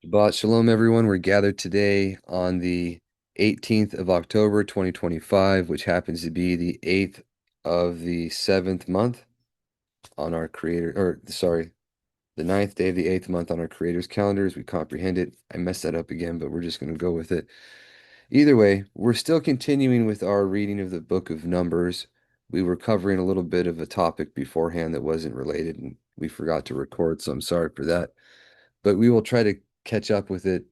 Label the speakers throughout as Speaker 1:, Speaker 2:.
Speaker 1: Shabbat Shalom, everyone. We're gathered today on the 18th of October, 2025, which happens to be the 8th of the 7th month on our Creator, or sorry, the ninth day of the 8th month on our Creator's calendar as we comprehend it. I messed that up again, but we're just going to go with it. Either way, we're still continuing with our reading of the book of Numbers. We were covering a little bit of a topic beforehand that wasn't related, and we forgot to record, so I'm sorry for that. But we will try to catch up with it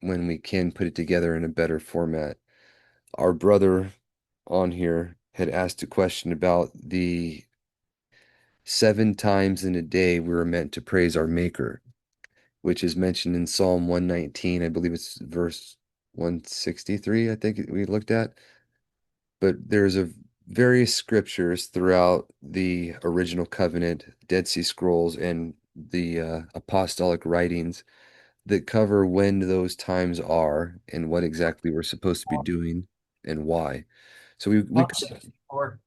Speaker 1: when we can put it together in a better format. Our brother on here had asked a question about the 7 times in a day we were meant to praise our Maker, which is mentioned in Psalm 119. I believe it's verse 163, I think we looked at. But there's a various scriptures throughout the original covenant, Dead Sea Scrolls, and the apostolic writings that cover when those times are and what exactly we're supposed to be doing and why. So we
Speaker 2: 164.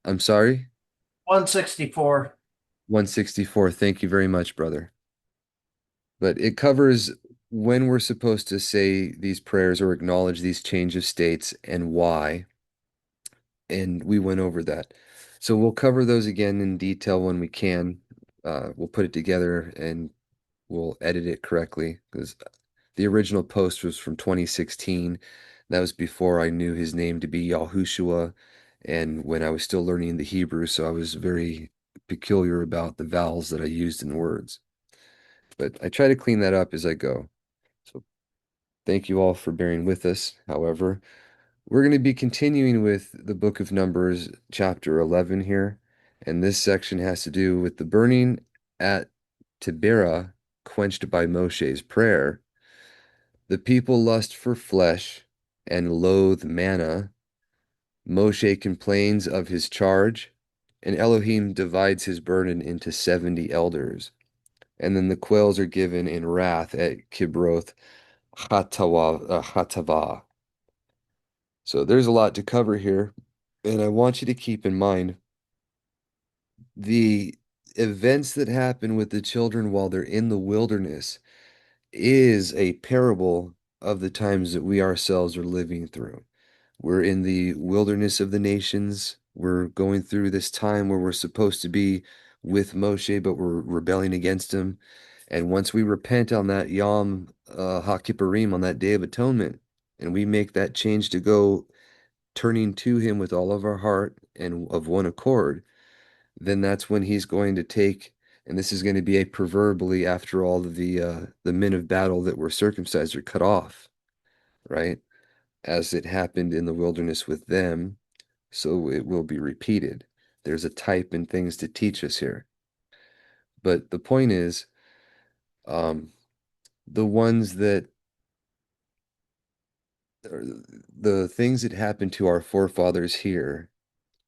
Speaker 1: I'm sorry,
Speaker 2: 164.
Speaker 1: 164. Thank you very much, brother. But it covers when we're supposed to say these prayers or acknowledge these change of states and why. And we went over that. So we'll cover those again in detail when we can. We'll put it together and we'll edit it correctly because the original post was from 2016. That was before I knew his name to be Yahushua and when I was still learning the Hebrew, so I was very peculiar about the vowels that I used in words. But I try to clean that up as I go. So thank you all for bearing with us. However, we're going to be continuing with the book of Numbers, chapter 11 here, and this section has to do with the burning at Taberah quenched by Moshe's prayer. The people lust for flesh and loathe manna. Moshe complains of his charge, and Elohim divides his burden into 70 elders. And then the quails are given in wrath at Kibroth Hatava. So there's a lot to cover here, and I want you to keep in mind the events that happen with the children while they're in the wilderness is a parable of the times that we ourselves are living through. We're in the wilderness of the nations. We're going through this time where we're supposed to be with Moshe, but we're rebelling against him. And once we repent on that Yom HaKippurim, on that Day of Atonement, and we make that change to go turning to him with all of our heart and of one accord, then that's when he's going to take, and this is going to be a proverbially after all of the men of battle that were circumcised are cut off, right? As it happened in the wilderness with them, so it will be repeated. There's a type and things to teach us here. But the point is, um, the ones that the things that happened to our forefathers here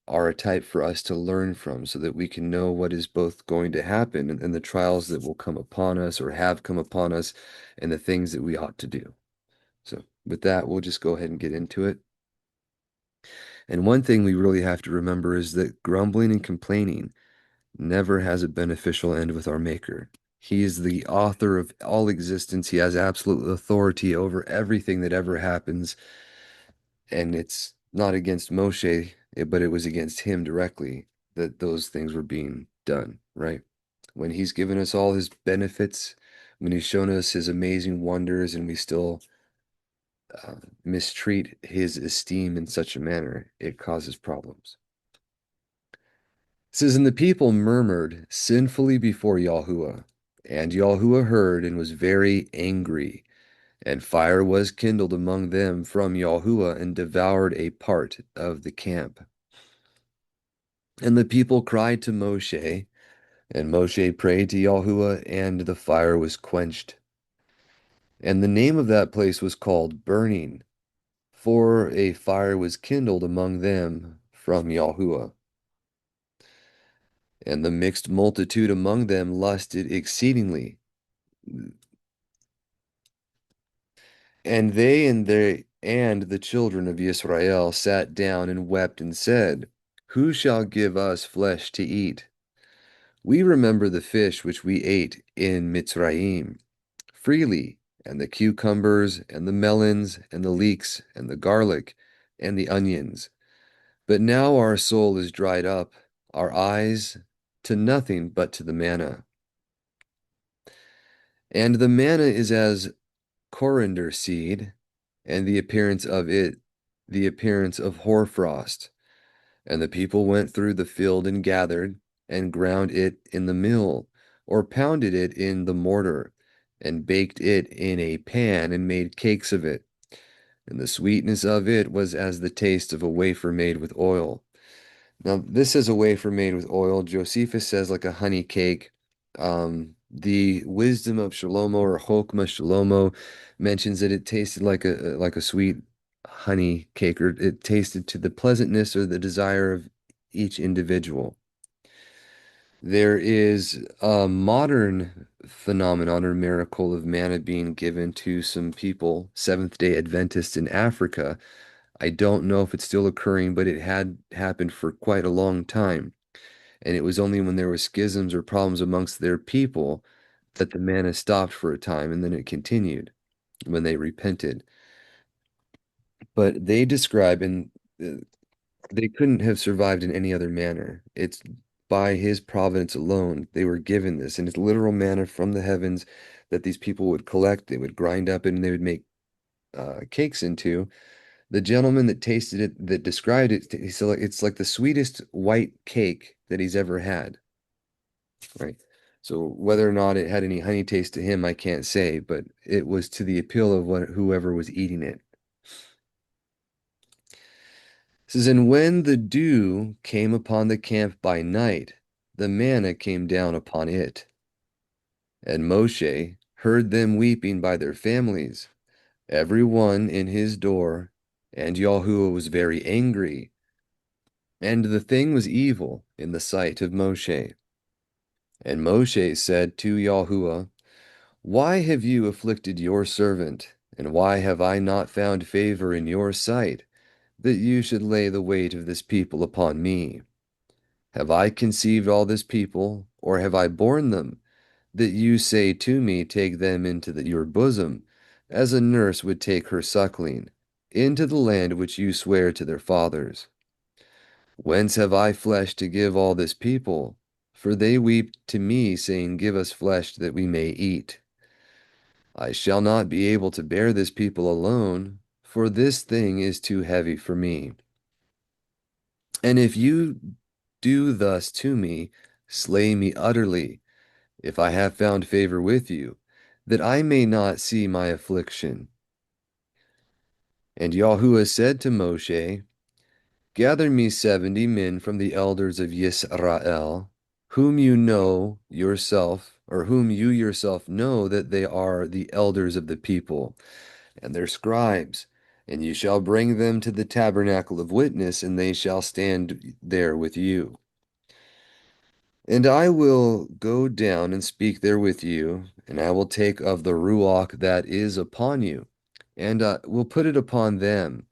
Speaker 1: are a type for us to learn from so that we can know what is both going to happen and the trials that will come upon us or have come upon us and the things that we ought to do. So, with that, we'll just go ahead and get into it. And one thing we really have to remember is that grumbling and complaining never has a beneficial end with our Maker. He is the author of all existence. He has absolute authority over everything that ever happens. And it's not against Moshe, but it was against him directly that those things were being done, right? When he's given us all his benefits, when he's shown us his amazing wonders, and we still mistreat his esteem in such a manner, it causes problems. It says, and the people murmured sinfully before Yahuwah, and Yahuwah heard and was very angry. And fire was kindled among them from Yahuwah and devoured a part of the camp. And the people cried to Moshe, and Moshe prayed to Yahuwah, and the fire was quenched. And the name of that place was called Burning, for a fire was kindled among them from Yahuwah. And the mixed multitude among them lusted exceedingly. And the children of Israel sat down and wept and said, who shall give us flesh to eat? We remember the fish which we ate in Mitzrayim, freely, and the cucumbers, and the melons, and the leeks, and the garlic, and the onions. But now our soul is dried up, our eyes to nothing but to the manna. And the manna is as coriander seed, and the appearance of it, the appearance of hoarfrost. And the people went through the field and gathered, and ground it in the mill, or pounded it in the mortar, and baked it in a pan, and made cakes of it. And the sweetness of it was as the taste of a wafer made with oil. Now, this is a wafer made with oil. Josephus says like a honey cake. The wisdom of Shalomo or Chokmah Shalomo mentions that it tasted like a sweet honey cake, or it tasted to the pleasantness or the desire of each individual. There is a modern phenomenon or miracle of manna being given to some people, Seventh-day Adventists in Africa. I don't know if it's still occurring, but it had happened for quite a long time. And it was only when there were schisms or problems amongst their people that the manna stopped for a time, and then it continued when they repented. But they describe, and they couldn't have survived in any other manner. It's by his providence alone they were given this, and it's literal manna from the heavens that these people would collect. They would grind up and they would make cakes into. The gentleman that tasted it, that described it, he said like, it's like the sweetest white cake that he's ever had, right? So whether or not it had any honey taste to him, I can't say, but it was to the appeal of whoever was eating it. It says, and when the dew came upon the camp by night, the manna came down upon it. And Moshe heard them weeping by their families, every one in his door, and Yahuwah was very angry. And the thing was evil in the sight of Moshe. And Moshe said to Yahuwah, why have you afflicted your servant? And why have I not found favor in your sight, that you should lay the weight of this people upon me? Have I conceived all this people, or have I borne them, that you say to me, take them into your bosom, as a nurse would take her suckling, into the land which you swear to their fathers? Whence have I flesh to give all this people? For they weep to me, saying, give us flesh that we may eat. I shall not be able to bear this people alone, for this thing is too heavy for me. And if you do thus to me, slay me utterly, if I have found favor with you, that I may not see my affliction. And Yahuwah said to Moshe, gather me 70 men from the elders of Yisrael, whom you know yourself, or whom you yourself know that they are the elders of the people, and their scribes, and you shall bring them to the tabernacle of witness, and they shall stand there with you. And I will go down and speak there with you, and I will take of the Ruach that is upon you, and will put it upon them,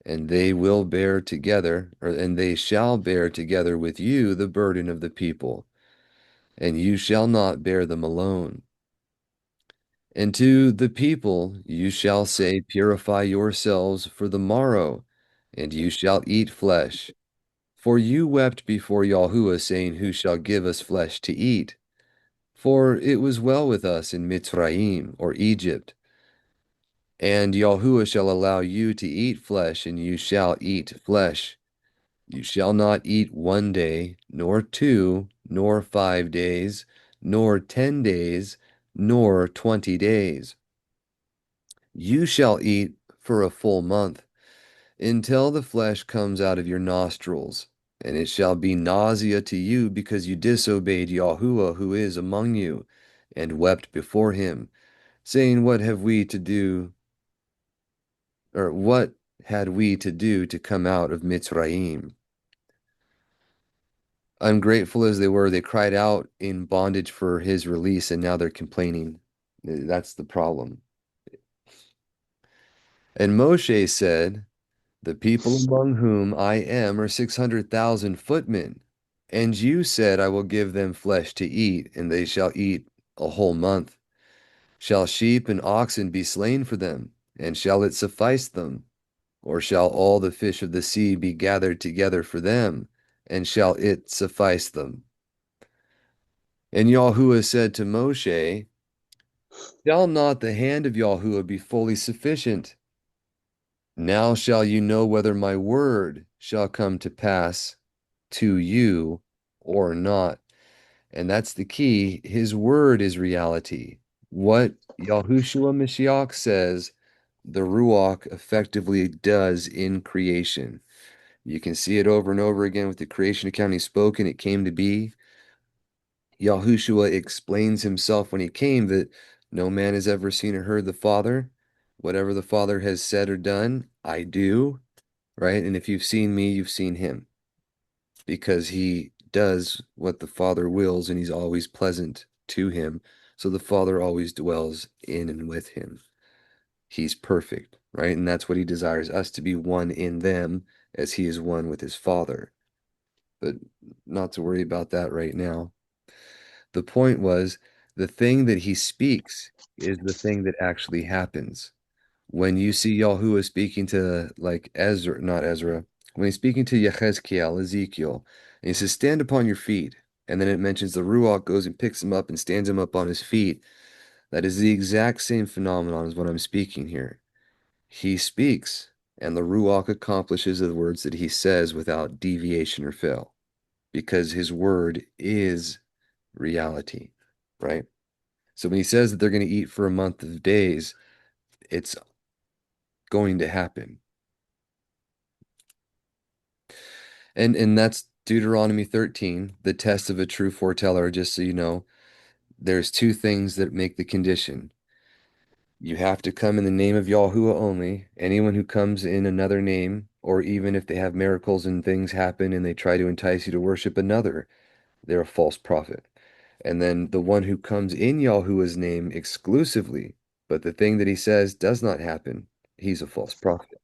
Speaker 1: and they will bear together, and they shall bear together with you the burden of the people, and you shall not bear them alone. And to the people you shall say, purify yourselves for the morrow, and you shall eat flesh. For you wept before Yahuwah, saying, who shall give us flesh to eat? For it was well with us in Mitzrayim, or Egypt. And Yahuwah shall allow you to eat flesh, and you shall eat flesh. You shall not eat 1 day, nor 2, nor 5 days, nor 10 days, nor 20 days. You shall eat for a full month, until the flesh comes out of your nostrils, and it shall be nausea to you, because you disobeyed Yahuwah who is among you, and wept before him, saying, what have we to do, or what had we to do to come out of Mitzrayim? Ungrateful as they were, they cried out in bondage for his release, and now they're complaining. That's the problem. And Moshe said, the people among whom I am are 600,000 footmen. And you said, I will give them flesh to eat, and they shall eat a whole month. Shall sheep and oxen be slain for them? And shall it suffice them? Or shall all the fish of the sea be gathered together for them? And shall it suffice them? And Yahuwah said to Moshe, shall not the hand of Yahuwah be fully sufficient? Now shall you know whether my word shall come to pass to you or not. And that's the key. His word is reality. What Yahushua Mashiach says, the Ruach effectively does in creation. You can see it over and over again with the creation account. He spoke and it came to be. Yahushua explains himself when he came that no man has ever seen or heard the Father. Whatever the Father has said or done, I do, right? And if you've seen me, you've seen him because he does what the Father wills and he's always pleasant to him. So the Father always dwells in and with him. He's perfect, right? And that's what he desires us to be one in them as he is one with his Father. But not to worry about that right now. The point was the thing that he speaks is the thing that actually happens. When you see Yahuwah speaking to like Ezra, not Ezra, when he's speaking to Yechezkiel, Ezekiel, and he says, stand upon your feet. And then it mentions the Ruach goes and picks him up and stands him up on his feet. That is the exact same phenomenon as what I'm speaking here. He speaks, and the Ruach accomplishes the words that he says without deviation or fail, because his word is reality, right? So when he says that they're going to eat for a month of days, it's going to happen. And that's Deuteronomy 13, the test of a true foreteller, just so you know. There's two things that make the condition. You have to come in the name of Yahuwah only. Anyone who comes in another name, or even if they have miracles and things happen and they try to entice you to worship another, they're a false prophet. And then the one who comes in Yahuwah's name exclusively, but the thing that he says does not happen, he's a false prophet.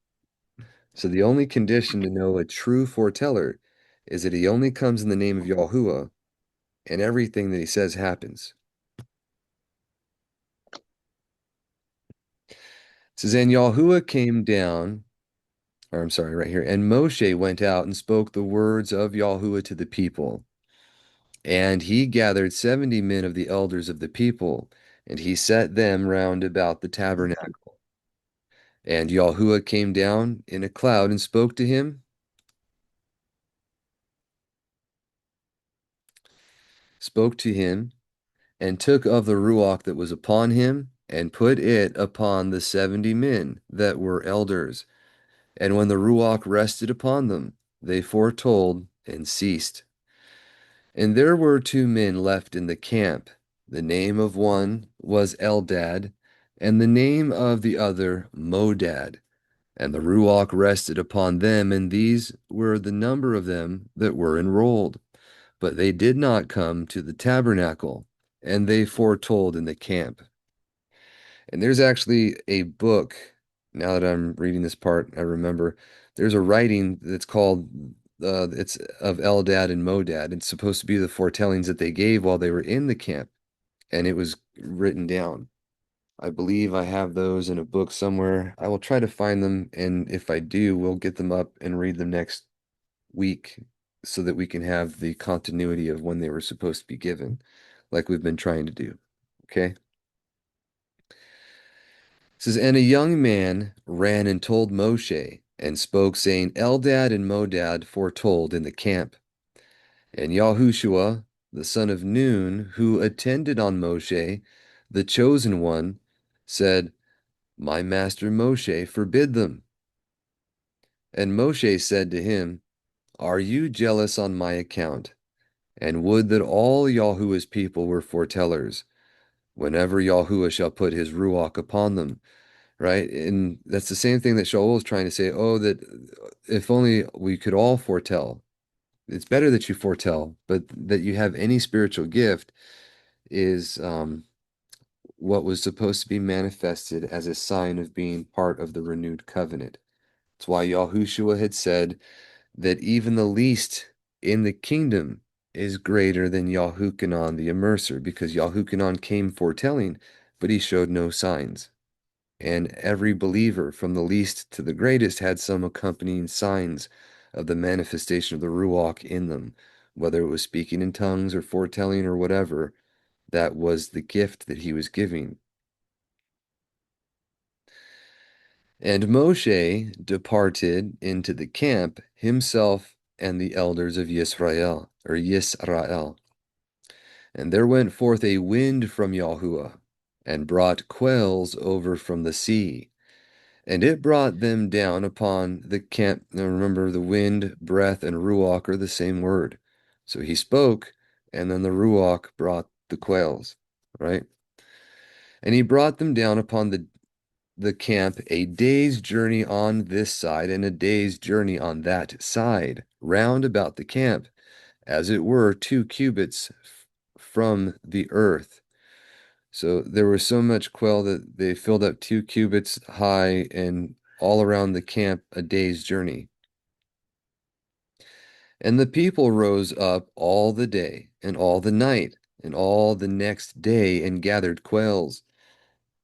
Speaker 1: So the only condition to know a true foreteller is that he only comes in the name of Yahuwah and everything that he says happens. It says, and Yahuwah came down, or I'm sorry, right here, and Moshe went out and spoke the words of Yahuwah to the people. And he gathered 70 men of the elders of the people, and he set them round about the tabernacle. And Yahuwah came down in a cloud and spoke to him, spoke to him, and took of the Ruach that was upon him, and put it upon the 70 men that were elders. And when the Ruach rested upon them, they foretold and ceased. And there were 2 men left in the camp. The name of one was Eldad, and the name of the other Modad. And the Ruach rested upon them, and these were the number of them that were enrolled. But they did not come to the tabernacle, and they foretold in the camp. And there's actually a book, now that I'm reading this part, I remember, there's a writing that's called, it's of Eldad and Modad. It's supposed to be the foretellings that they gave while they were in the camp, and it was written down. I believe I have those in a book somewhere. I will try to find them, and if I do, we'll get them up and read them next week so that we can have the continuity of when they were supposed to be given, like we've been trying to do. Okay? It says, and a young man ran and told Moshe and spoke, saying, Eldad and Modad foretold in the camp. And Yahushua, the son of Nun, who attended on Moshe, the chosen one, said, my master Moshe forbid them. And Moshe said to him, are you jealous on my account? And would that all Yahuwah's people were foretellers, whenever Yahuwah shall put his Ruach upon them. Right? And that's the same thing that Shaul is trying to say. Oh, that if only we could all foretell. It's better that you foretell, but that you have any spiritual gift is what was supposed to be manifested as a sign of being part of the renewed covenant. It's why Yahushua had said that even the least in the kingdom is greater than Yahukanan the immerser, because Yahukanan came foretelling, but he showed no signs. And every believer, from the least to the greatest, had some accompanying signs of the manifestation of the Ruach in them, whether it was speaking in tongues or foretelling or whatever. That was the gift that he was giving. And Moshe departed into the camp, himself and the elders of Yisrael, or Yisrael. And there went forth a wind from Yahuwah, and brought quails over from the sea. And it brought them down upon the camp. Now remember, the wind, breath, and ruach are the same word. So he spoke, and then the ruach brought the quails, right? And he brought them down upon the camp a day's journey on this side and a day's journey on that side, round about the camp, as it were 2 cubits from the earth. So there was so much quail that they filled up 2 cubits high and all around the camp a day's journey. And the people rose up all the day and all the night and all the next day and gathered quails.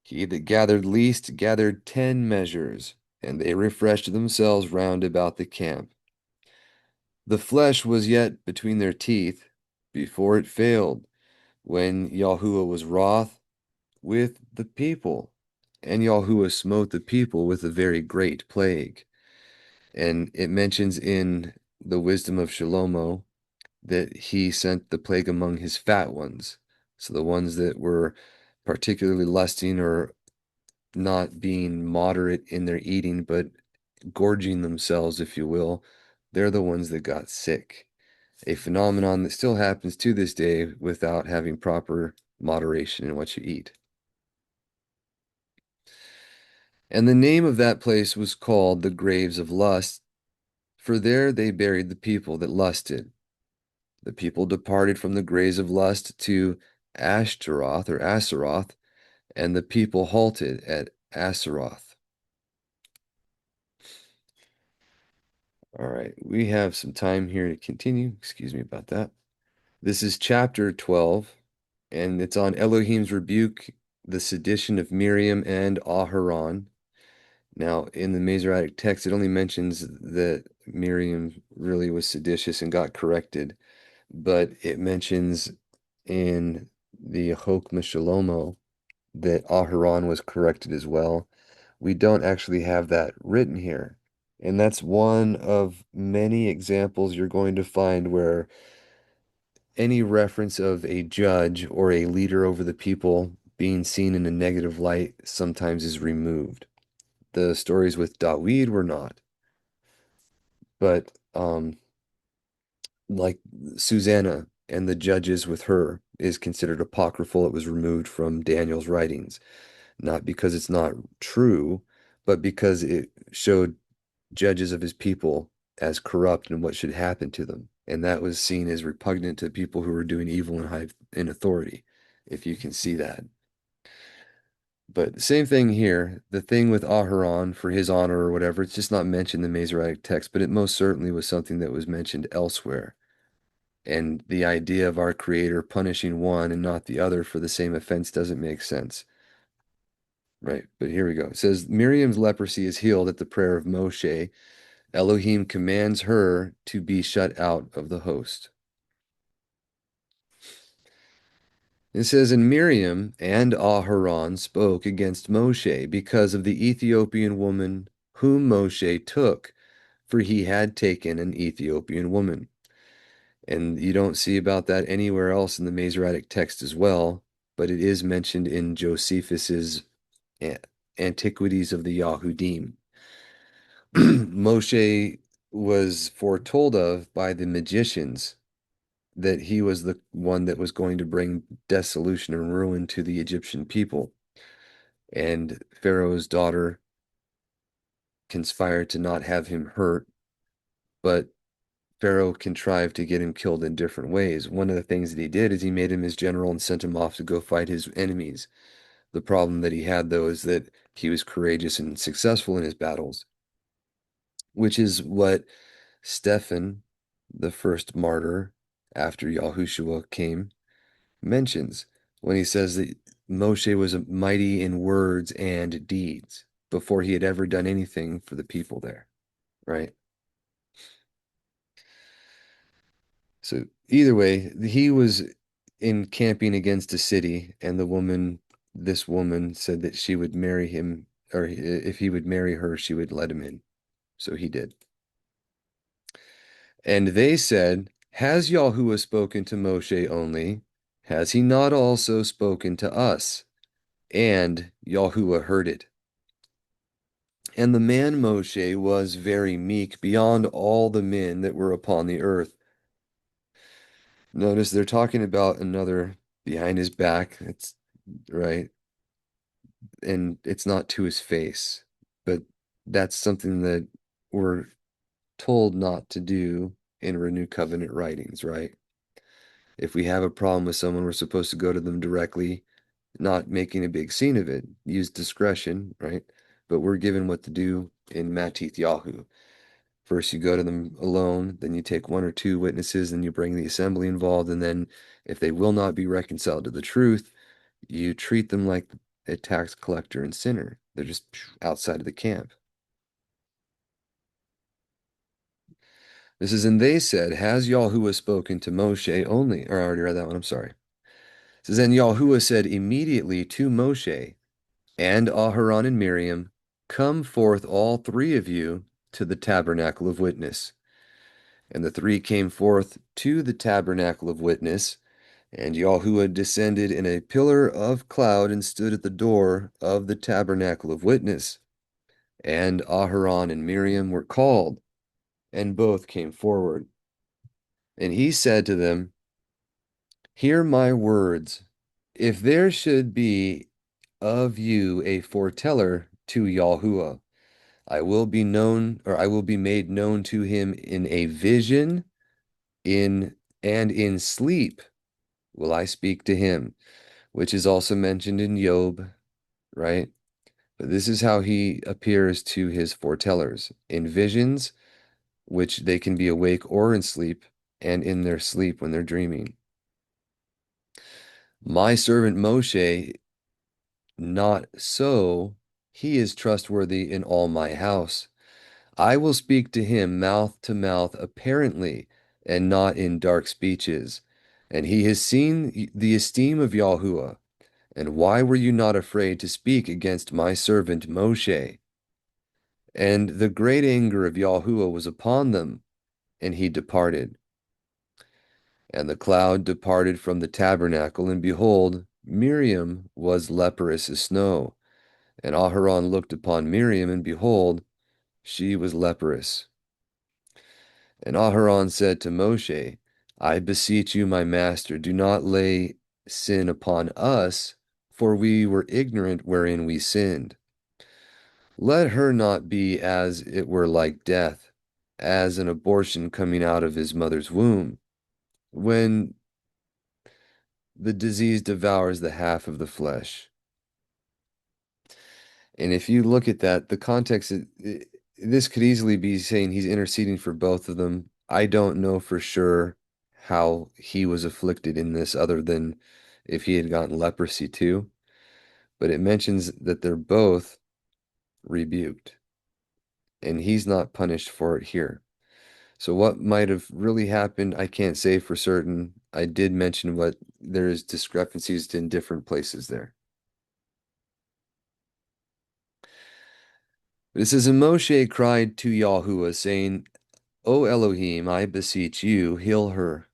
Speaker 1: He that gathered least gathered 10 measures, and they refreshed themselves round about the camp. The flesh was yet between their teeth before it failed, when Yahuwah was wroth with the people, and Yahuwah smote the people with a very great plague. And it mentions in the wisdom of Shalomo that he sent the plague among his fat ones. So the ones that were particularly lusting or not being moderate in their eating, but gorging themselves, if you will, they're the ones that got sick. A phenomenon that still happens to this day without having proper moderation in what you eat. And the name of that place was called the Graves of Lust, for there they buried the people that lusted. The people departed from the graves of lust to Ashtaroth or Asaroth, and the people halted at Asaroth. All right, we have some time here to continue. Excuse me about that. This is chapter 12, and it's on Elohim's rebuke, the sedition of Miriam and Aharon. Now, in the Masoretic text, it only mentions that Miriam really was seditious and got corrected, but it mentions in the Chokmah Shalomo that Aharon was corrected as well. We don't actually have that written here. And that's one of many examples you're going to find where any reference of a judge or a leader over the people being seen in a negative light sometimes is removed. The stories with Dawid were not, but like Susanna and the judges with her is considered apocryphal. It was removed from Daniel's writings, not because it's not true, but because it showed judges of his people as corrupt and what should happen to them. And that was seen as repugnant to people who were doing evil in authority, if you can see that. But same thing here. The thing with Aharon for his honor or whatever, it's just not mentioned in the Masoretic text, but it most certainly was something that was mentioned elsewhere. And the idea of our Creator punishing one and not the other for the same offense doesn't make sense. Right, but here we go. It says Miriam's leprosy is healed at the prayer of Moshe. Elohim commands her to be shut out of the host. It says, and Miriam and Aharon spoke against Moshe because of the Ethiopian woman whom Moshe took, for he had taken an Ethiopian woman. And you don't see about that anywhere else in the Masoretic text as well, but it is mentioned in Josephus's Antiquities of the Yahudim. Moshe was foretold of by the magicians that he was the one that was going to bring dissolution and ruin to the Egyptian people. And Pharaoh's daughter conspired to not have him hurt, but Pharaoh contrived to get him killed in different ways. One of the things that he did is he made him his general and sent him off to go fight his enemies. The problem that he had, though, is that he was courageous and successful in his battles, which is what Stephen, the first martyr after Yahushua came, mentions when he says that Moshe was mighty in words and deeds before he had ever done anything for the people there, right? So either way, he was encamping against a city, and this woman said that she would marry him, or if he would marry her, she would let him in. So he did. And they said, has Yahuwah spoken to Moshe only? Has he not also spoken to us? And Yahuwah heard it. And the man Moshe was very meek beyond all the men that were upon the earth. Notice they're talking about another behind his back. It's right. And it's not to his face. But that's something that we're told not to do in Renew Covenant writings, right? If we have a problem with someone, we're supposed to go to them directly, not making a big scene of it. Use discretion, right? But we're given what to do in Matith Yahu. First, you go to them alone, then you take one or two witnesses, and you bring the assembly involved, and then if they will not be reconciled to the truth, you treat them like a tax collector and sinner. They're just outside of the camp. This is, and they said, has Yahuwah spoken to Moshe only? Or I already read that one, I'm sorry. It says, and Yahuwah said immediately to Moshe and Aharon and Miriam, come forth all three of you to the tabernacle of witness. And the three came forth to the tabernacle of witness, and Yahuwah descended in a pillar of cloud and stood at the door of the tabernacle of witness. And Aharon and Miriam were called, and both came forward. And he said to them, hear my words. If there should be of you a foreteller to Yahuwah, I will be made known to him in a vision, in and in sleep will I speak to him, which is also mentioned in Job, right? But this is how he appears to his foretellers in visions, which they can be awake or in sleep, and in their sleep when they're dreaming. My servant Moshe, not so, he is trustworthy in all my house. I will speak to him mouth to mouth apparently, and not in dark speeches. And he has seen the esteem of Yahuwah. And why were you not afraid to speak against my servant Moshe? And the great anger of Yahuwah was upon them, and he departed. And the cloud departed from the tabernacle, and behold, Miriam was leprous as snow. And Aharon looked upon Miriam, and behold, she was leprous. And Aharon said to Moshe, I beseech you, my master, do not lay sin upon us, for we were ignorant wherein we sinned. Let her not be as it were like death, as an abortion coming out of his mother's womb, when the disease devours the half of the flesh. And if you look at that, the context, this could easily be saying he's interceding for both of them. I don't know for sure how he was afflicted in this, other than if he had gotten leprosy too. But it mentions that they're both rebuked, and he's not punished for it here. So what might have really happened, I can't say for certain. I did mention what there's discrepancies in different places there. But it says, and Moshe cried to Yahuwah, saying, O Elohim, I beseech you, heal her.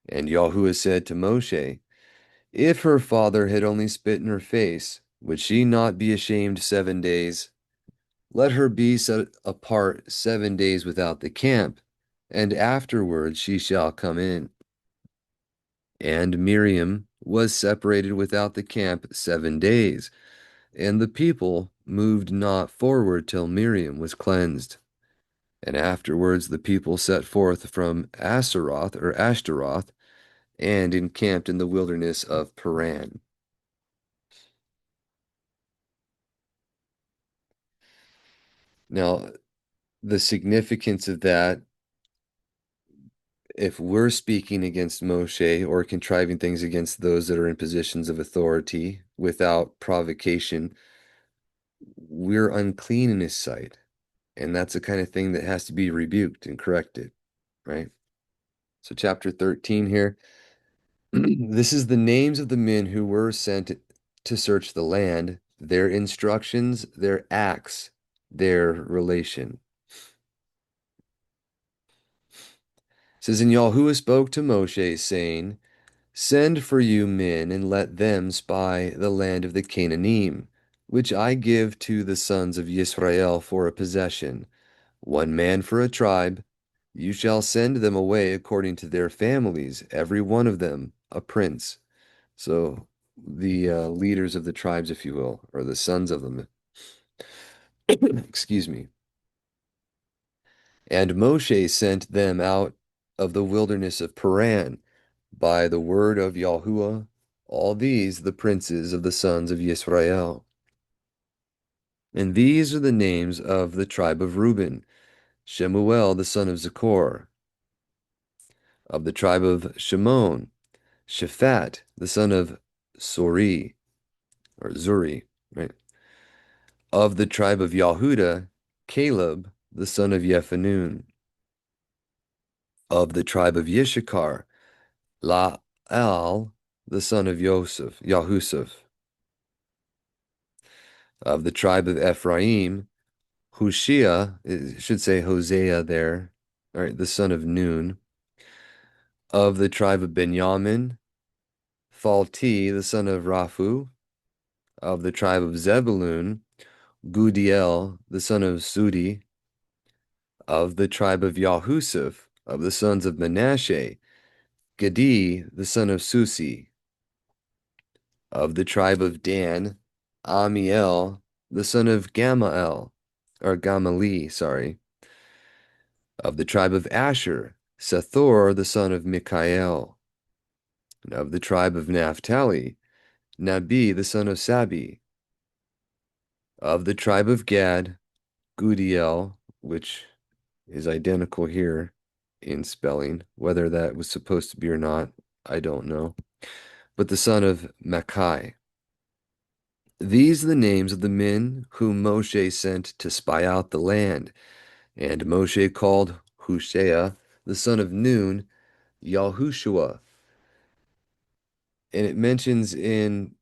Speaker 1: And Yahuwah said to Moshe, if her father had only spit in her face, would she not be ashamed 7 days? Let her be set apart 7 days without the camp, and afterwards she shall come in. And Miriam was separated without the camp 7 days, and the people moved not forward till Miriam was cleansed. And afterwards the people set forth from Asaroth or Ashtaroth, and encamped in the wilderness of Paran. Now, the significance of that, if we're speaking against Moshe or contriving things against those that are in positions of authority without provocation, we're unclean in his sight. And that's the kind of thing that has to be rebuked and corrected, right? So, chapter 13 here. This is the names of the men who were sent to search the land, their instructions, their acts, their relation. It says, And Yahuwah spoke to Moshe, saying, Send for you men, and let them spy the land of the Canaanim, which I give to the sons of Israel for a possession, one man for a tribe. You shall send them away according to their families, every one of them a prince. So the leaders of the tribes, if you will, or the sons of them. Excuse me. And Moshe sent them out of the wilderness of Paran by the word of Yahuwah, all these the princes of the sons of Yisrael. And these are the names of the tribe of Reuben, Shemuel the son of Zachor; of the tribe of Shimon, Shaphat the son of Sori, or Zuri, right? Of the tribe of Yahuda, Caleb the son of Yephanun; of the tribe of Yishakar, La'al the son of Yahusuf; of the tribe of Ephraim, Hushia, it should say Hosea there, all right, the son of Nun; of the tribe of Benjamin, Phalti, the son of Raphu; of the tribe of Zebulun, Gudiel, the son of Sudi; of the tribe of Yahusuf, of the sons of Manasseh, Gadi, the son of Susi; of the tribe of Dan, Amiel, the son of Gamali, sorry; of the tribe of Asher, Sethor, the son of Mikael; and of the tribe of Naphtali, Nabi, the son of Sabi; of the tribe of Gad, Gudiel, which is identical here in spelling. Whether that was supposed to be or not, I don't know. But the son of Makai. These are the names of the men whom Moshe sent to spy out the land. And Moshe called Hushai, the son of Nun, Yahushua. And it mentions in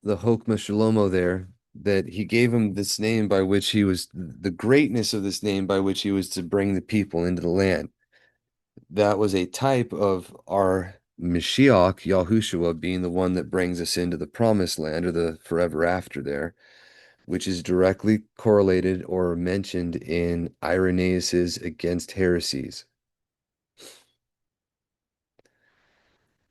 Speaker 1: the Hokmah Shalomo there that he gave him this name by which he was, the greatness of this name by which he was to bring the people into the land. That was a type of our Mashiach, Yahushua, being the one that brings us into the promised land or the forever after there, which is directly correlated or mentioned in Irenaeus's Against Heresies. It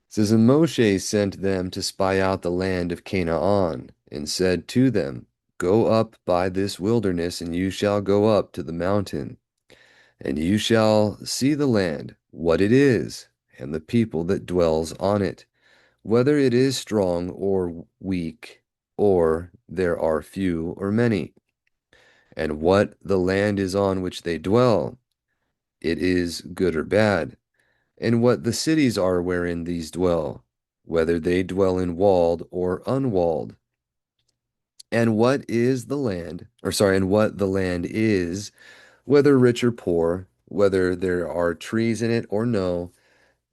Speaker 1: says, And Moshe sent them to spy out the land of Canaan, and said to them, Go up by this wilderness, and you shall go up to the mountain, and you shall see the land, what it is, and the people that dwells on it, whether it is strong or weak, or there are few or many, and what the land is on which they dwell, it is good or bad, and what the cities are wherein these dwell, whether they dwell in walled or unwalled, and what is the land, and what the land is, whether rich or poor, whether there are trees in it or no,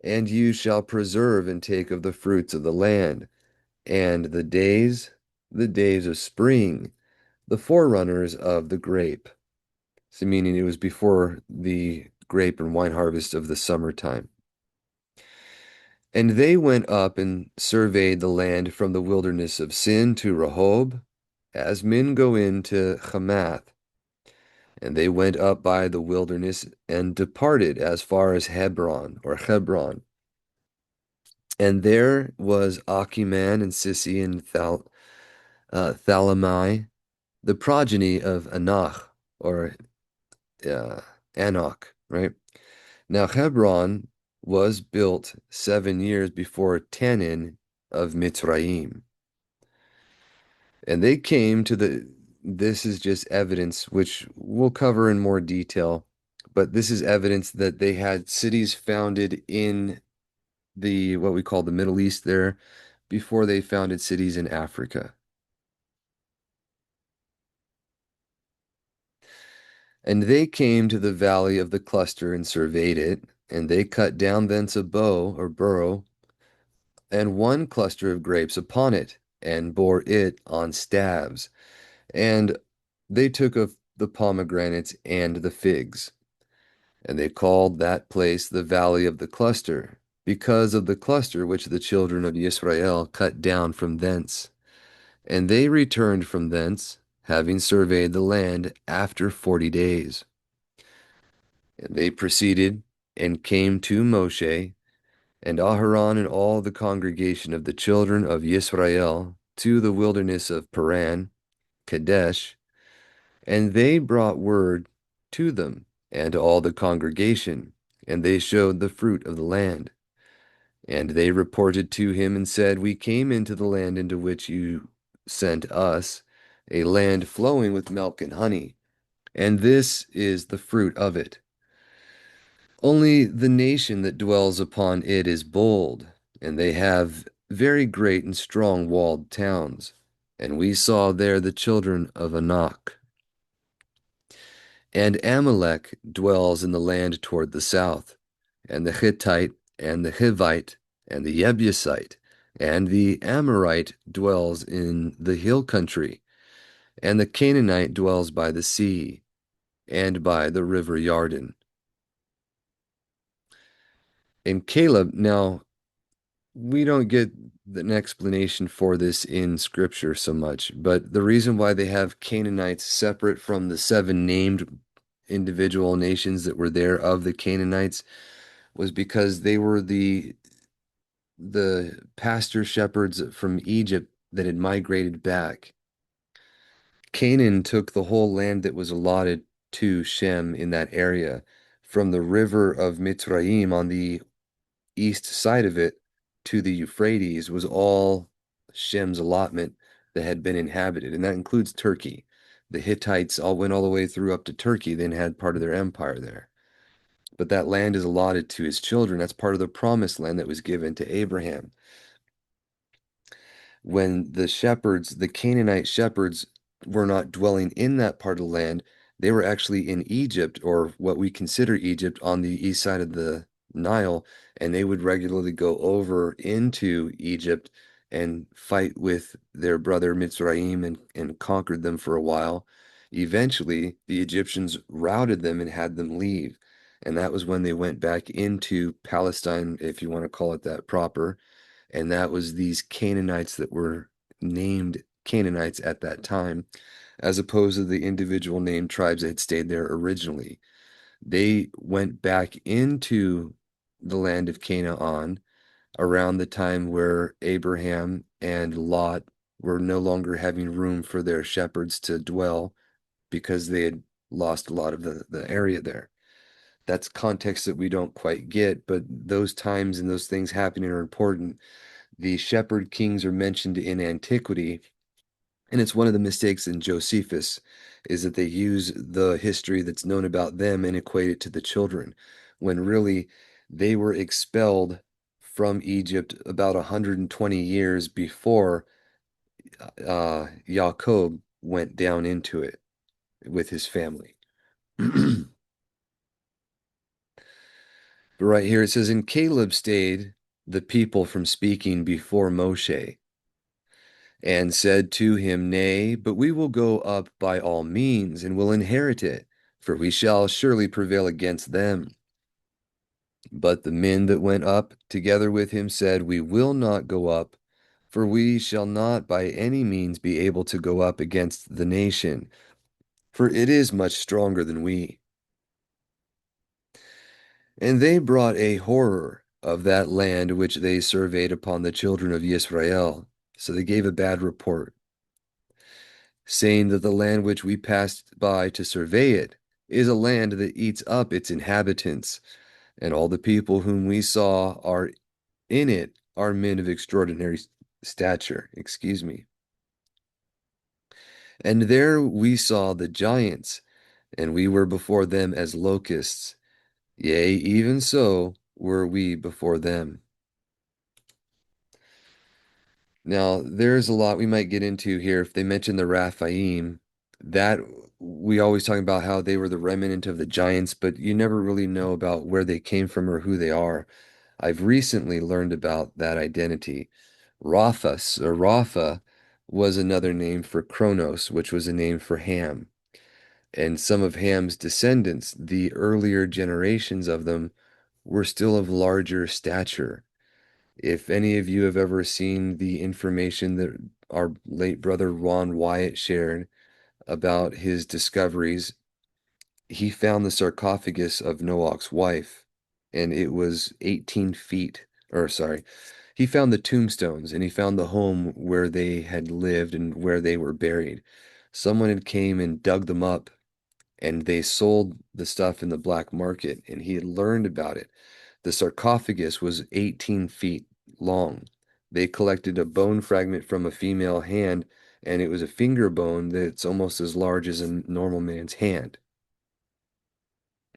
Speaker 1: and you shall preserve and take of the fruits of the land, and the days of spring, the forerunners of the grape. So, meaning it was before the grape and wine harvest of the summertime. And they went up and surveyed the land from the wilderness of Sin to Rehob, as men go into Hamath. And they went up by the wilderness and departed as far as Hebron or Hebron. And there was Achiman and Sissi and Thalamai, the progeny of Anach or uh, Anok, right? Now Hebron was built 7 years before Tanin of Mitzrayim. And they came to this is just evidence which we'll cover in more detail, but this is evidence that they had cities founded in the what we call the Middle East there before they founded cities in Africa. And they came to the valley of the cluster and surveyed it, and they cut down thence a bow or burrow, and one cluster of grapes upon it, and bore it on staves. And they took of the pomegranates and the figs, and they called that place the valley of the cluster, because of the cluster which the children of Israel cut down from thence. And they returned from thence, having surveyed the land after 40 days. And they proceeded and came to Moshe and Aharon and all the congregation of the children of Israel to the wilderness of Paran, Kadesh, and they brought word to them and to all the congregation, and they showed the fruit of the land. And they reported to him and said, We came into the land into which you sent us, a land flowing with milk and honey, and this is the fruit of it. Only the nation that dwells upon it is bold, and they have very great and strong walled towns. And we saw there the children of Anak. And Amalek dwells in the land toward the south, and the Hittite, and the Hivite, and the Jebusite, and the Amorite dwells in the hill country, and the Canaanite dwells by the sea, and by the river Yarden. And Caleb, now, we don't get an explanation for this in scripture so much, but the reason why they have Canaanites separate from the seven named individual nations that were there of the Canaanites was because they were the pastor shepherds from Egypt that had migrated back. Canaan took the whole land that was allotted to Shem in that area, from the river of Mitzrayim on the east side of it to the Euphrates was all Shem's allotment that had been inhabited, and that includes Turkey. The Hittites all went all the way through up to Turkey, then had part of their empire there. But that land is allotted to his children. That's part of the promised land that was given to Abraham. When the shepherds, the Canaanite shepherds, were not dwelling in that part of the land, they were actually in Egypt, or what we consider Egypt, on the east side of the Nile, and they would regularly go over into Egypt and fight with their brother Mitzrayim and conquered them for a while. Eventually, the Egyptians routed them and had them leave. And that was when they went back into Palestine, if you want to call it that proper, and that was these Canaanites that were named Canaanites at that time, as opposed to the individual named tribes that had stayed there originally. They went back into the land of Canaan around the time where Abraham and Lot were no longer having room for their shepherds to dwell because they had lost a lot of the area there. That's context that we don't quite get, but those times and those things happening are important. The shepherd kings are mentioned in antiquity, and it's one of the mistakes in Josephus is that they use the history that's known about them and equate it to the children, when really they were expelled from Egypt about 120 years before Jacob went down into it with his family. But right here it says, And Caleb stayed the people from speaking before Moshe, and said to him, Nay, but we will go up by all means, and will inherit it, for we shall surely prevail against them. But the men that went up together with him said, We will not go up, for we shall not by any means be able to go up against the nation, for it is much stronger than we. And they brought a horror of that land which they surveyed upon the children of Israel. So they gave a bad report, saying that the land which we passed by to survey it is a land that eats up its inhabitants, and all the people whom we saw are in it are men of extraordinary stature. Excuse me. And there we saw the giants, and we were before them as locusts. Yea, even so were we before them. Now, there's a lot we might get into here. If they mention the Raphaim, that we always talk about how they were the remnant of the giants, but you never really know about where they came from or who they are. I've recently learned about that identity. Rothas or Rapha was another name for Kronos, which was a name for Ham. And some of Ham's descendants, the earlier generations of them, were still of larger stature. If any of you have ever seen the information that our late brother Ron Wyatt shared about his discoveries, he found the sarcophagus of Noach's wife, and it was 18 feet, or sorry, he found the tombstones and he found the home where they had lived and where they were buried. Someone had came and dug them up and they sold the stuff in the black market, and he had learned about it. The sarcophagus was 18 feet long. They collected a bone fragment from a female hand, and it was a finger bone that's almost as large as a normal man's hand.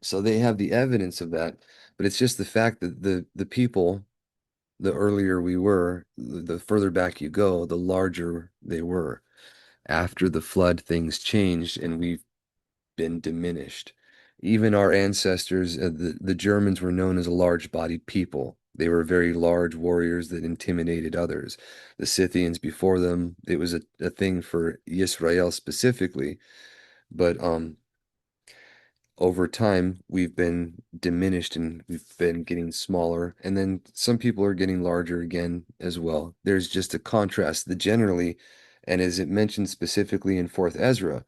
Speaker 1: So they have the evidence of that, but it's just the fact that the people, the earlier we were, the further back you go, the larger they were. After the flood, things changed, and we've been diminished. Even our ancestors, the Germans were known as a large-bodied people. They were very large warriors that intimidated others. The Scythians before them, it was a thing for Israel specifically, but over time we've been diminished and we've been getting smaller, and then some people are getting larger again as well. There's just a contrast that generally, and as it mentioned specifically in Fourth Ezra,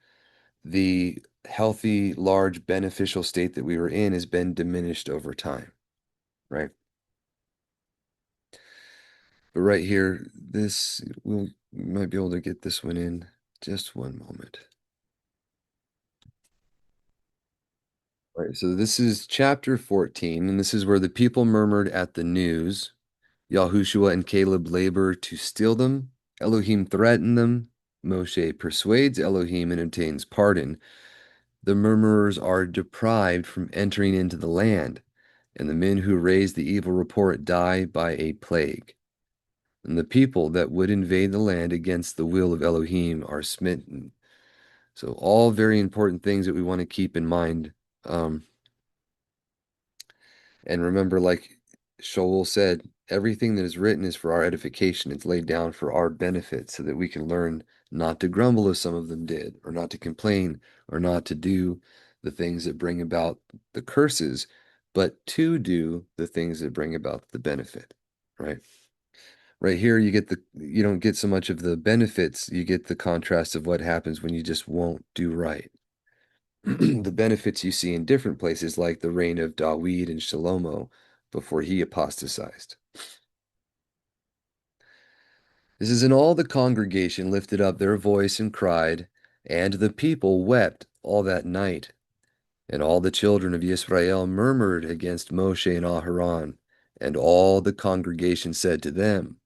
Speaker 1: the healthy, large, beneficial state that we were in has been diminished over time, right? But right here, we might be able to get this one in just one moment. All right, so this is chapter 14, and this is where the people murmured at the news. Yahushua and Caleb labor to steal them. Elohim threatened them. Moshe persuades Elohim and obtains pardon. The murmurers are deprived from entering into the land, and the men who raise the evil report die by a plague. And the people that would invade the land against the will of Elohim are smitten. So, all very important things that we want to keep in mind. Um, and remember, like Shaul said, everything that is written is for our edification. It's laid down for our benefit so that we can learn not to grumble as some of them did, or not to complain, or not to do the things that bring about the curses, but to do the things that bring about the benefit, right? Right here, you don't get so much of the benefits, you get the contrast of what happens when you just won't do right. The benefits you see in different places, like the reign of Dawid and Shalomo before he apostatized. This is, and all the congregation lifted up their voice and cried, and the people wept all that night. And all the children of Israel murmured against Moshe and Aharon, and all the congregation said to them,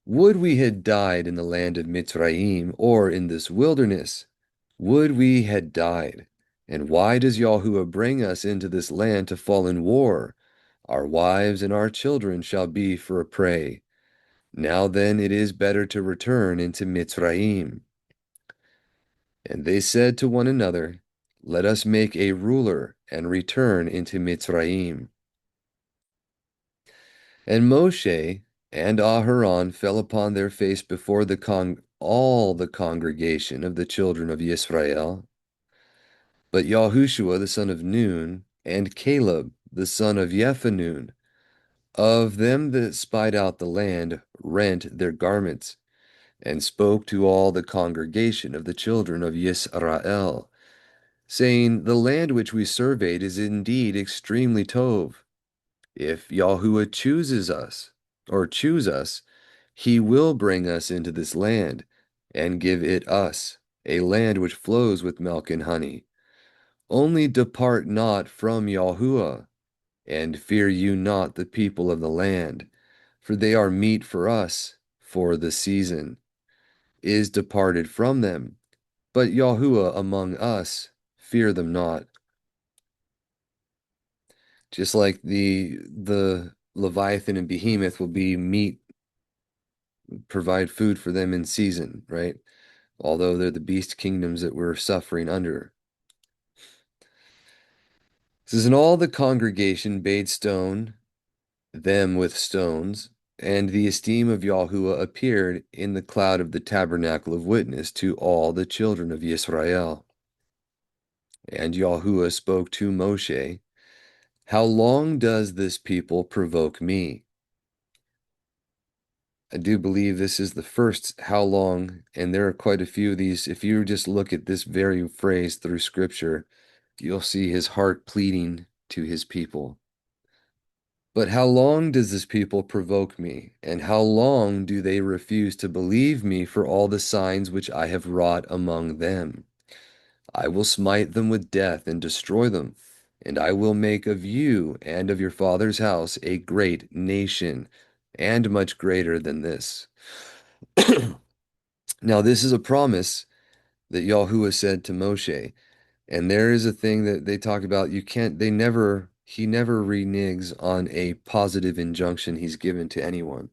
Speaker 1: would we had died in the land of Mitzrayim, or in this wilderness. Would we had died. And why does Yahuwah bring us into this land to fall in war? Our wives and our children shall be for a prey. Now then it is better to return into Mitzrayim. And they said to one another, let us make a ruler and return into Mitzrayim. And Moshe and Aharon fell upon their face before all the congregation of the children of Israel. But Yahushua the son of Nun, and Caleb the son of Jephunneh, of them that spied out the land, rent their garments, and spoke to all the congregation of the children of Yisrael, saying, the land which we surveyed is indeed extremely tov. If Yahuwah chooses us, or choose us, he will bring us into this land, and give it us, a land which flows with milk and honey. Only depart not from Yahuwah, and fear you not the people of the land, for they are meat for us, for the season is departed from them. But Yahuwah among us fear them not. Just like the Leviathan and Behemoth will be meat, provide food for them in season, right? Although they're the beast kingdoms that we're suffering under. It says, and all the congregation bade stone them with stones, and the esteem of Yahuwah appeared in the cloud of the tabernacle of witness to all the children of Israel. And Yahuwah spoke to Moshe, how long does this people provoke me? I do believe this is the first how long, and there are quite a few of these. If you just look at this very phrase through scripture, you'll see his heart pleading to his people. But how long does this people provoke me? And how long do they refuse to believe me for all the signs which I have wrought among them? I will smite them with death and destroy them, and I will make of you and of your father's house a great nation, and much greater than this. Now, this is a promise that Yahuwah said to Moshe. And there is a thing that they talk about. He never reneges on a positive injunction he's given to anyone.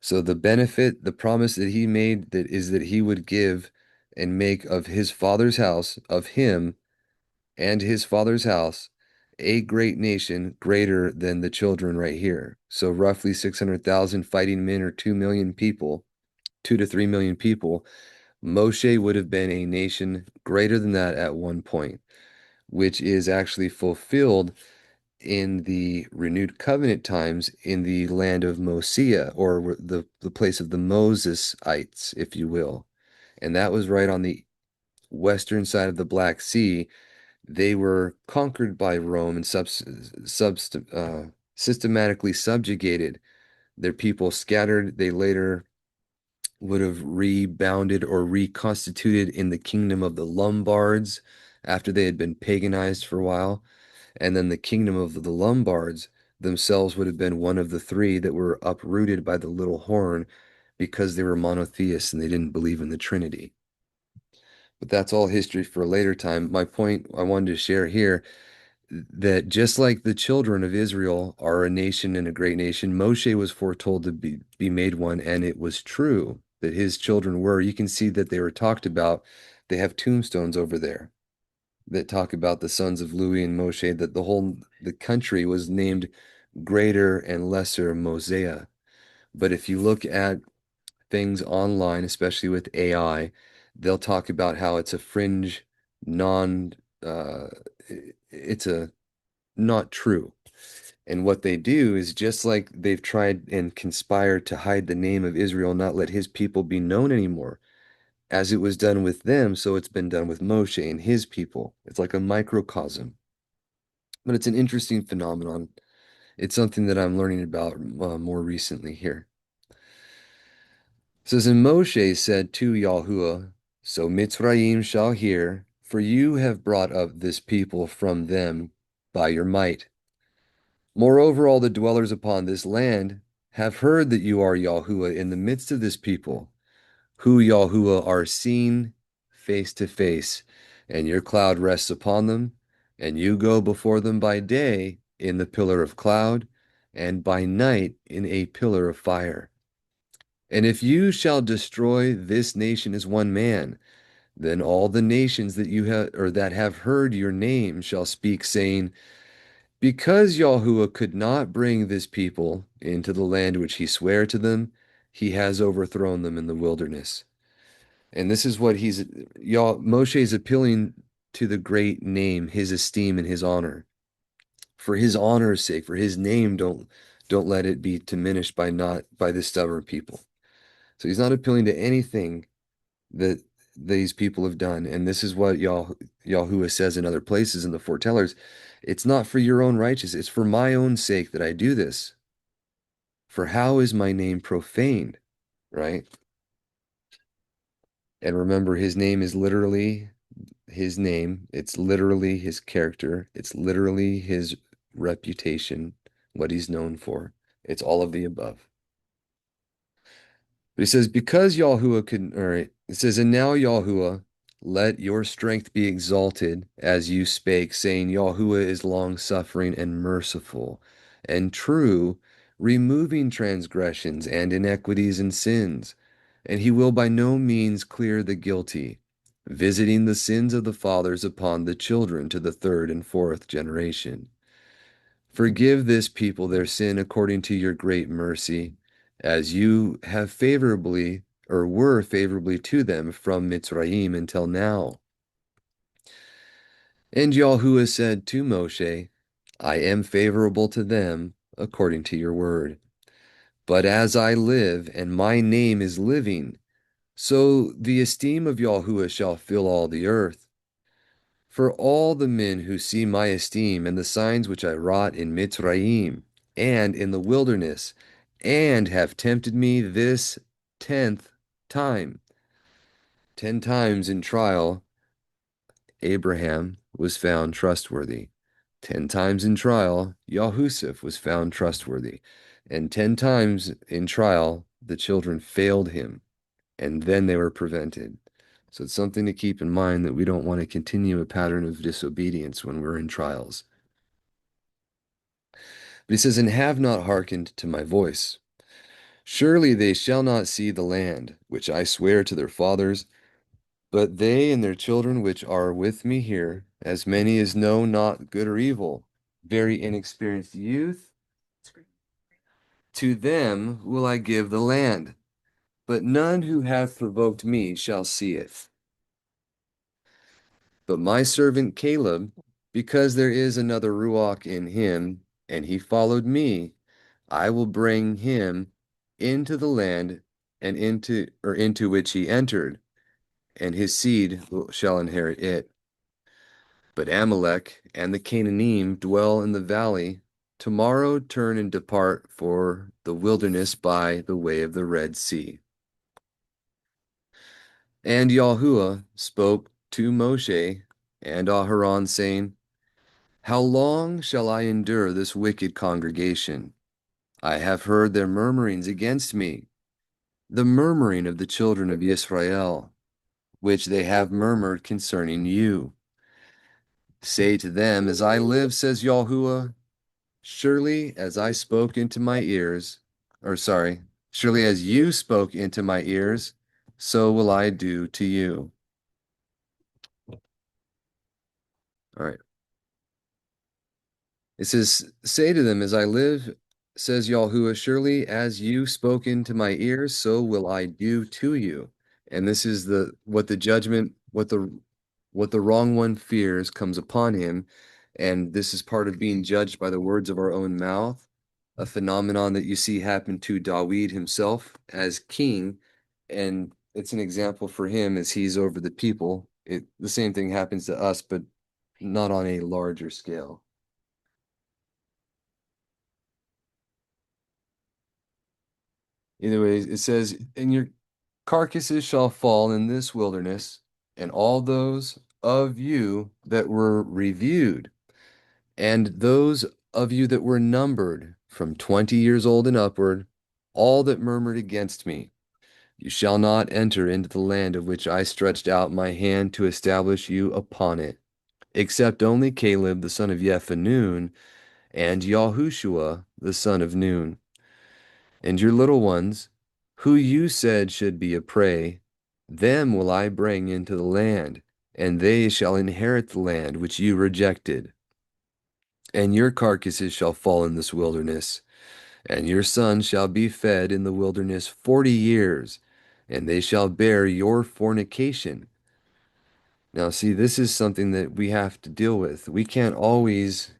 Speaker 1: So the benefit, the promise that he made that is that he would give and make of his father's house, of him and his father's house, a great nation greater than the children right here. So roughly 600,000 fighting men or 2 million people, 2 to 3 million people. Moshe would have been a nation greater than that at one point, which is actually fulfilled in the renewed covenant times in the land of Mosiah, or the place of the Mosesites, if you will. And that was right on the western side of the Black Sea. They were conquered by Rome and systematically subjugated. Their people scattered. They later would have rebounded or reconstituted in the kingdom of the Lombards after they had been paganized for a while. And then the kingdom of the Lombards themselves would have been one of the three that were uprooted by the little horn because they were monotheists and they didn't believe in the Trinity. But that's all history for a later time. My point I wanted to share here that just like the children of Israel are a nation and a great nation, Moshe was foretold to be made one, and it was true that his children were. You can see that they were talked about. They have tombstones over there that talk about the sons of Louis and Moshe, that the country was named Greater and Lesser Mosea. But if you look at things online, especially with AI, they'll talk about how it's a fringe, non, uh, it's a not true. And what they do is just like they've tried and conspired to hide the name of Israel, not let his people be known anymore. As it was done with them, so it's been done with Moshe and his people. It's like a microcosm. But it's an interesting phenomenon. It's something that I'm learning about more recently here. It says, and Moshe said to Yahuwah, so Mitzrayim shall hear, for you have brought up this people from them by your might. Moreover, all the dwellers upon this land have heard that you are Yahuwah in the midst of this people, who Yahuwah are seen face to face, and your cloud rests upon them, and you go before them by day in the pillar of cloud, and by night in a pillar of fire. And if you shall destroy this nation as one man, then all the nations that you have or that have heard your name shall speak, saying, because Yahuwah could not bring this people into the land which he sware to them, he has overthrown them in the wilderness. And this is what Moshe is appealing to the great name, his esteem and his honor. For his honor's sake, for his name, don't let it be diminished by this stubborn people. So he's not appealing to anything that these people have done. And this is what Yahuwah says in other places in the foretellers. It's not for your own righteousness, it's for my own sake that I do this. For how is my name profaned, right? And remember, his name is literally his name. It's literally his character. It's literally his reputation, what he's known for. It's all of the above. But he says, because Yahuwah could, all right, it says, and now Yahuwah, Let your strength be exalted as you spake, saying, Yahuwah is long suffering and merciful and true, removing transgressions and iniquities and sins. And he will by no means clear the guilty, visiting the sins of the fathers upon the children to the third and fourth generation. Forgive this people their sin according to your great mercy, as you have favorably or were favorably to them from Mitzrayim until now. And Yahuwah said to Moshe, I am favorable to them according to your word. But as I live, and my name is living, so the esteem of Yahuwah shall fill all the earth. For all the men who see my esteem and the signs which I wrought in Mitzrayim and in the wilderness, and have tempted me this 10th time, 10 times in trial, Abraham was found trustworthy. 10 times in trial, Yahusuf was found trustworthy. And 10 times in trial, the children failed him, and then they were prevented. So it's something to keep in mind that we don't want to continue a pattern of disobedience when we're in trials. But he says, and have not hearkened to my voice. Surely they shall not see the land, which I swear to their fathers, but they and their children which are with me here, as many as know not good or evil, very inexperienced youth, to them will I give the land, but none who hath provoked me shall see it. But my servant Caleb, because there is another Ruach in him, and he followed me, I will bring him into the land and into which he entered, and his seed shall inherit it. But Amalek and the Canaanim dwell in the valley. Tomorrow turn and depart for the wilderness by the way of the Red Sea. And Yahuwah spoke to Moshe and Aharon, saying, How long shall I endure this wicked congregation? I have heard their murmurings against me, the murmuring of the children of Israel, which they have murmured concerning you. Say to them, As I live, says Yahuwah, surely as I spoke into my ears, or sorry, surely as you spoke into my ears, so will I do to you. All right. It says, Say to them, As I live, says Yahuwah, surely as you spoke into my ears, so will I do to you. And this is the judgment, what the wrong one fears comes upon him. And this is part of being judged by the words of our own mouth, a phenomenon that you see happen to Dawid himself as king. And it's an example for him as he's over the people. The same thing happens to us, but not on a larger scale. Either way, it says, And your carcasses shall fall in this wilderness, and all those of you that were reviewed, and those of you that were numbered from 20 years old and upward, all that murmured against me. You shall not enter into the land of which I stretched out my hand to establish you upon it, except only Caleb the son of Jephunneh and Yahushua the son of Nun. And your little ones, who you said should be a prey, them will I bring into the land, and they shall inherit the land which you rejected. And your carcasses shall fall in this wilderness, and your sons shall be fed in the wilderness 40 years, and they shall bear your fornication. Now, see, this is something that we have to deal with. We can't always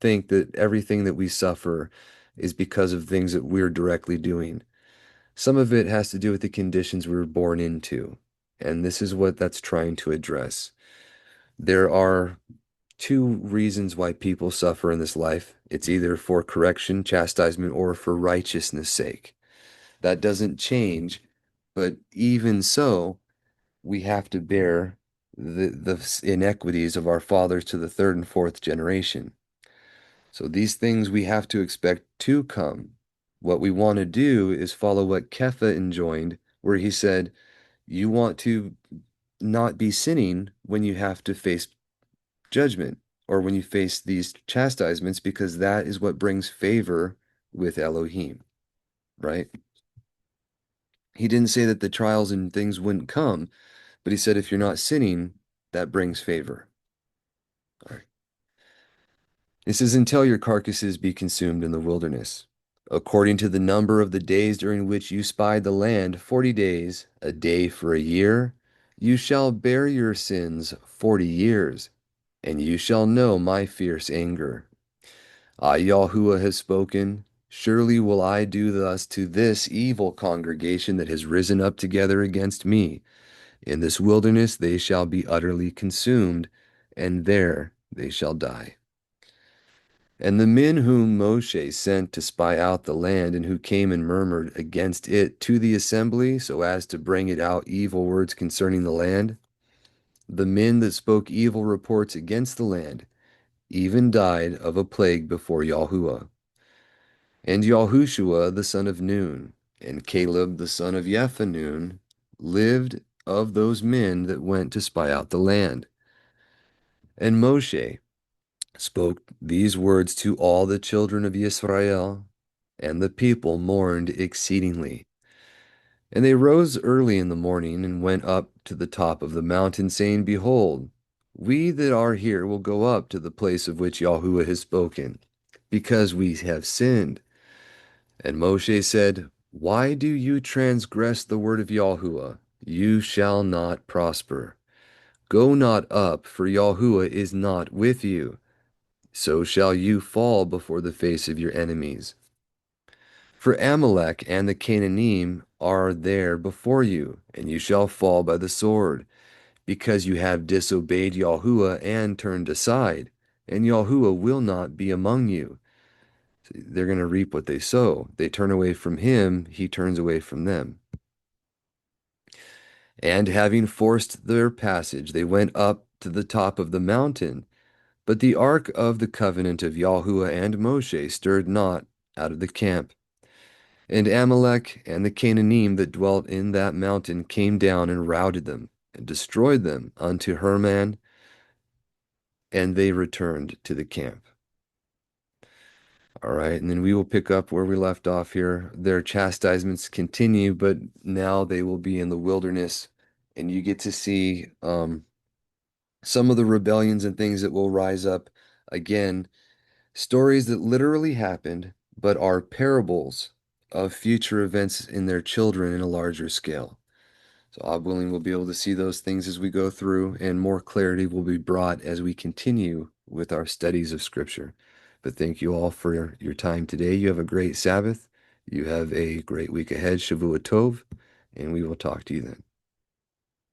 Speaker 1: think that everything that we suffer is because of things that we're directly doing. Some of it has to do with the conditions we were born into, and this is what that's trying to address. There are two reasons why people suffer in this life. It's either for correction, chastisement, or for righteousness' sake. That doesn't change, but even so, we have to bear the inequities of our fathers to the third and fourth generation. So these things we have to expect to come. What we want to do is follow what Kepha enjoined, where he said, you want to not be sinning when you have to face judgment or when you face these chastisements, because that is what brings favor with Elohim, right? He didn't say that the trials and things wouldn't come, but he said if you're not sinning, that brings favor. All right. It says, until your carcasses be consumed in the wilderness. According to the number of the days during which you spied the land, 40 days, a day for a year, you shall bear your sins 40 years, and you shall know my fierce anger. I, Yahuwah, has spoken. Surely will I do thus to this evil congregation that has risen up together against me. In this wilderness they shall be utterly consumed, and there they shall die. And the men whom Moshe sent to spy out the land, and who came and murmured against it to the assembly, so as to bring it out evil words concerning the land, the men that spoke evil reports against the land, even died of a plague before Yahuwah. And Yahushua the son of Nun, and Caleb the son of Jephunneh, lived of those men that went to spy out the land. And Moshe spoke these words to all the children of Israel, and the people mourned exceedingly. And they rose early in the morning and went up to the top of the mountain, saying, behold, we that are here will go up to the place of which Yahuwah has spoken, because we have sinned. And Moshe said, why do you transgress the word of Yahuwah? You shall not prosper. Go not up, for Yahuwah is not with you. So shall you fall before the face of your enemies. For Amalek and the Canaanim are there before you, and you shall fall by the sword, because you have disobeyed Yahuwah and turned aside, and Yahuwah will not be among you. They're going to reap what they sow. They turn away from him, he turns away from them. And having forced their passage, they went up to the top of the mountain. But the ark of the covenant of Yahuwah and Moshe stirred not out of the camp. And Amalek and the Canaanim that dwelt in that mountain came down and routed them, and destroyed them unto Herman, and they returned to the camp. All right, and then we will pick up where we left off here. Their chastisements continue, but now they will be in the wilderness, and you get to see some of the rebellions and things that will rise up again. Stories that literally happened, but are parables of future events in their children in a larger scale. So, God willing, we'll be able to see those things as we go through, and more clarity will be brought as we continue with our studies of Scripture. But thank you all for your time today. You have a great Sabbath. You have a great week ahead. Shavua Tov, and we will talk to you then.